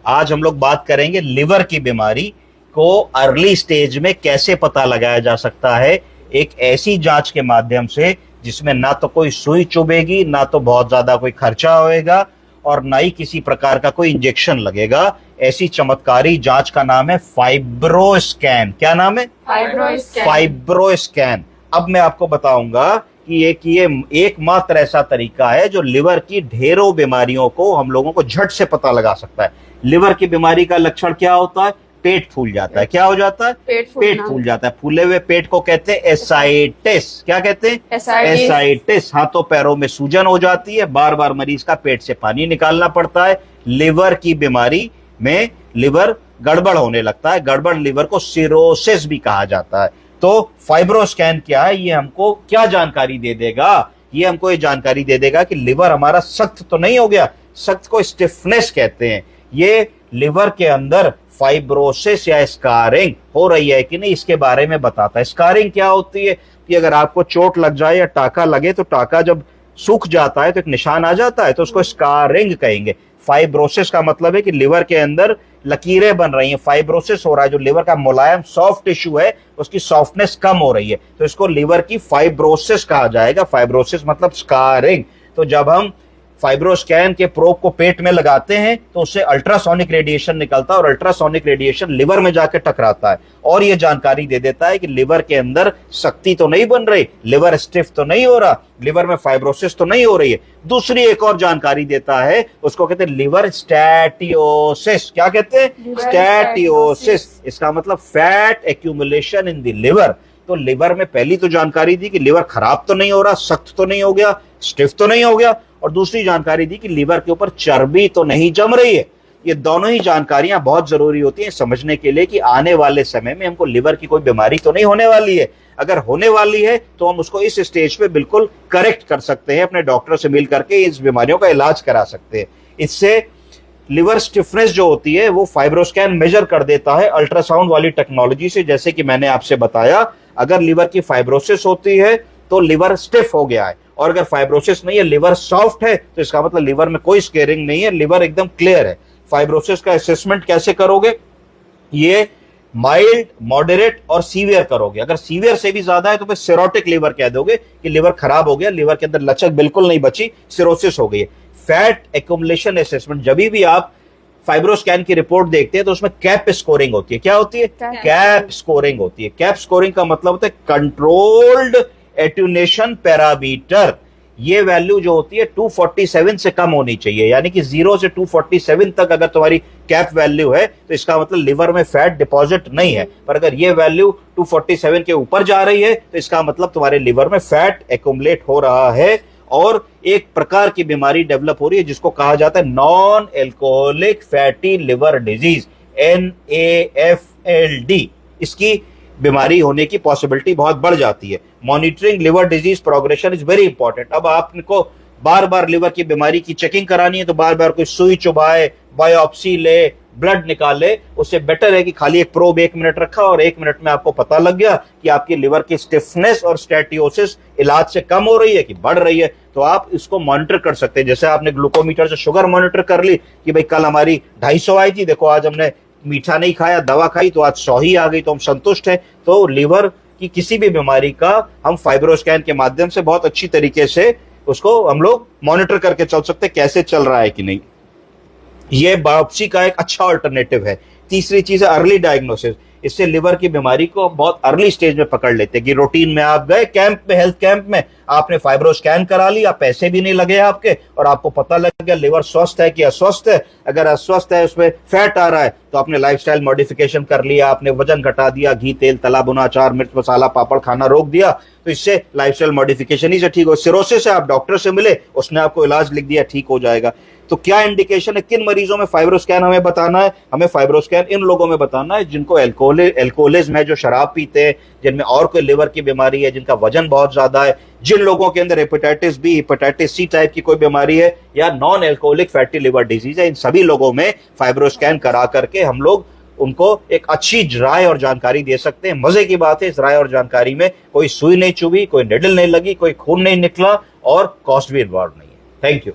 आज हम लोग बात करेंगे लिवर की बीमारी को अर्ली स्टेज में कैसे पता लगाया जा सकता है, एक ऐसी जांच के माध्यम से जिसमें ना तो कोई सुई चुभेगी, ना तो बहुत ज्यादा कोई खर्चा होएगा और ना ही किसी प्रकार का कोई इंजेक्शन लगेगा। ऐसी चमत्कारी जांच का नाम है फाइब्रोस्कैन। क्या नाम है? फाइब्रोस्कैन। अब मैं आपको बताऊंगा कि ये एकमात्र ऐसा तरीका है जो लिवर की ढेरों बीमारियों को हम लोगों को झट से पता लगा सकता है। लिवर की बीमारी का लक्षण क्या होता है? पेट फूल जाता है। क्या हो जाता है? पेट फूल जाता है। फूले हुए पेट को कहते हैं एसाइटिस। क्या कहते हैं? एसाइटिस। हाथों पैरों में सूजन हो जाती है, बार बार मरीज का पेट से पानी निकालना पड़ता है। लिवर की बीमारी में लिवर गड़बड़ होने लगता है। गड़बड़ लिवर को सिरोसिस भी कहा जाता है। तो फाइब्रोस्कैन क्या है? ये हमको क्या जानकारी दे देगा? ये हमको ये जानकारी दे देगा कि लिवर हमारा सख्त तो नहीं हो गया। सख्त को स्टिफनेस कहते हैं। ये लिवर के अंदर फाइब्रोसिस या स्कारिंग हो रही है कि नहीं, इसके बारे में बताता है। स्कारिंग क्या होती है कि अगर आपको चोट लग जाए या टाका लगे तो टाका जब सूख जाता है तो एक निशान आ जाता है, तो उसको स्कारिंग कहेंगे। फाइब्रोसिस का मतलब है कि लिवर के अंदर लकीरें बन रही हैं, फाइब्रोसिस हो रहा है। जो लिवर का मुलायम सॉफ्ट टिश्यू है उसकी सॉफ्टनेस कम हो रही है, तो इसको लिवर की फाइब्रोसिस कहा जाएगा। फाइब्रोसिस मतलब स्कारिंग। तो जब हम फाइब्रोस्कैन के प्रोब को पेट में लगाते हैं तो उससे अल्ट्रासोनिक रेडिएशन निकलता है और अल्ट्रासोनिक रेडिएशन लिवर में जाकर टकराता है और यह जानकारी दे देता है कि लिवर के अंदर शक्ति तो नहीं बन रही, लिवर स्टिफ तो नहीं हो रहा, लिवर में फाइब्रोसिस तो नहीं हो रही है। दूसरी एक और जानकारी देता है, उसको कहते हैं लिवर स्टैटियोसिस। क्या कहते हैं? स्टैटियोसिस। इसका मतलब fat accumulation in the liver. तो लिवर में पहली तो जानकारी दी कि लिवर खराब तो नहीं हो रहा, सख्त तो नहीं हो गया, स्टिफ तो नहीं हो गया, और दूसरी जानकारी दी कि लिवर के ऊपर चर्बी तो नहीं जम रही है। ये दोनों ही जानकारियां बहुत जरूरी होती हैं समझने के लिए कि आने वाले समय में हमको लिवर की कोई बीमारी तो नहीं होने वाली है। अगर होने वाली है तो हम उसको इस स्टेज पे बिल्कुल करेक्ट कर सकते हैं, अपने डॉक्टर से मिल करके इस बीमारियों का इलाज करा सकते हैं। इससे लिवर स्टिफनेस जो होती है वो फाइब्रोस्कैन मेजर कर देता है अल्ट्रासाउंड वाली टेक्नोलॉजी से। जैसे कि मैंने आपसे बताया, अगर लिवर की फाइब्रोसिस होती है तो लिवर स्टिफ हो गया है, और अगर फाइब्रोसिस नहीं है, लिवर सॉफ्ट है, तो इसका मतलब लिवर में कोई स्केरिंग नहीं है, लिवर एकदम क्लियर है। फाइब्रोसिस का असेसमेंट कैसे करोगे? ये माइल्ड, मॉडरेट और सीवियर करोगे। अगर सीवियर से भी ज्यादा है तो फिर सिरोटिक लिवर कह दोगे कि लिवर खराब हो गया, लिवर के अंदर लचक बिल्कुल नहीं बची, सिरोसिस हो गई है। फैट एक्यूमुलेशन असेसमेंट, जब भी आप फाइब्रोस्कैन की रिपोर्ट देखते हैं तो उसमें कैप स्कोरिंग होती है। क्या होती है? कैप स्कोरिंग होती है। कैप स्कोरिंग का मतलब होता है कंट्रोल्ड एट्यूनेशन पैरामीटर। ये वैल्यू जो होती है 247 से कम होनी चाहिए, यानी कि 0 से 247 तक अगर तुम्हारी कैप वैल्यू है तो इसका मतलब लिवर में फैट डिपॉजिट नहीं है। पर अगर ये वैल्यू 247 के ऊपर जा रही है तो इसका मतलब तुम्हारे लिवर में फैट एक्यूमुलेट हो रहा है और एक प्रकार की बीमारी डेवलप हो रही है जिसको कहा जाता है non alcoholic fatty liver disease, NAFLD। इसकी बीमारी होने की पॉसिबिलिटी बहुत बढ़ जाती है। Monitoring liver disease progression is very important. अब आपको बार बार लिवर की बीमारी की चेकिंग करानी है तो बार बार कोई सुई चुभाए, बायोप्सी ले, ब्लड निकाले, उससे बेटर है कि खाली एक प्रोब 1 मिनट रखा और 1 मिनट में आपको पता लग गया कि आपकी लिवर की स्टिफनेस और स्टैटियोसिस इलाज से कम हो रही है कि बढ़ रही है। तो आप इसको मॉनिटर कर सकते हैं। जैसे आपने ग्लूकोमीटर से शुगर मॉनिटर कर ली कि भाई कल हमारी 250 आई थी, देखो आज हमने मीठा नहीं खाया, दवा खाई तो आज 100 ही आ गई, तो हम संतुष्ट हैं। तो लिवर की किसी भी बीमारी का हम फाइब्रोस्कैन के माध्यम से बहुत अच्छी तरीके से उसको हम लोग मॉनिटर करके चल सकते हैं कैसे चल रहा है कि नहीं। ये बायोप्सी का एक अच्छा अल्टरनेटिव है। तीसरी चीज है अर्ली डायग्नोसिस। इससे लिवर की बीमारी को बहुत अर्ली स्टेज में पकड़ लेते हैं कि रूटीन में आप गए कैंप में, हेल्थ कैंप में, आपने फाइब्रोस्कैन करा लिया, पैसे भी नहीं लगे आपके और आपको पता लग गया लिवर स्वस्थ है कि अस्वस्थ है। अगर अस्वस्थ है, उसमें फैट आ रहा है, तो आपने लाइफस्टाइल मॉडिफिकेशन कर लिया, आपने वजन घटा दिया, घी तेल तला भुना अचार मिर्च मसाला पापड़ खाना रोक दिया, तो इससे लाइफस्टाइल मॉडिफिकेशन ही से ठीक हो। सिरोसिस है, आप डॉक्टर से मिले, उसने आपको इलाज लिख दिया, ठीक हो जाएगा। तो क्या इंडिकेशन है, किन मरीजों में फाइब्रोस्कैन हमें बताना है? हमें फाइब्रोस्कैन इन लोगों में बताना है जिनको एल्कोहलिज्म है, जो शराब पीते हैं, जिनमें और कोई लिवर की बीमारी है, जिनका वजन बहुत ज्यादा है, जिन लोगों के अंदर hepatitis B, hepatitis C type की कोई बीमारी है या non alcoholic fatty liver disease है। इन सभी लोगों में फाइब्रोस्कैन करा करके हम लोग उनको एक अच्छी राय और जानकारी दे सकते हैं। मजे की बात है, इस राय और जानकारी में कोई सुई नहीं चुभी, कोई निडल नहीं लगी, कोई खून नहीं निकला और कॉस्ट भी इन्वॉल्व नहीं है। Thank you.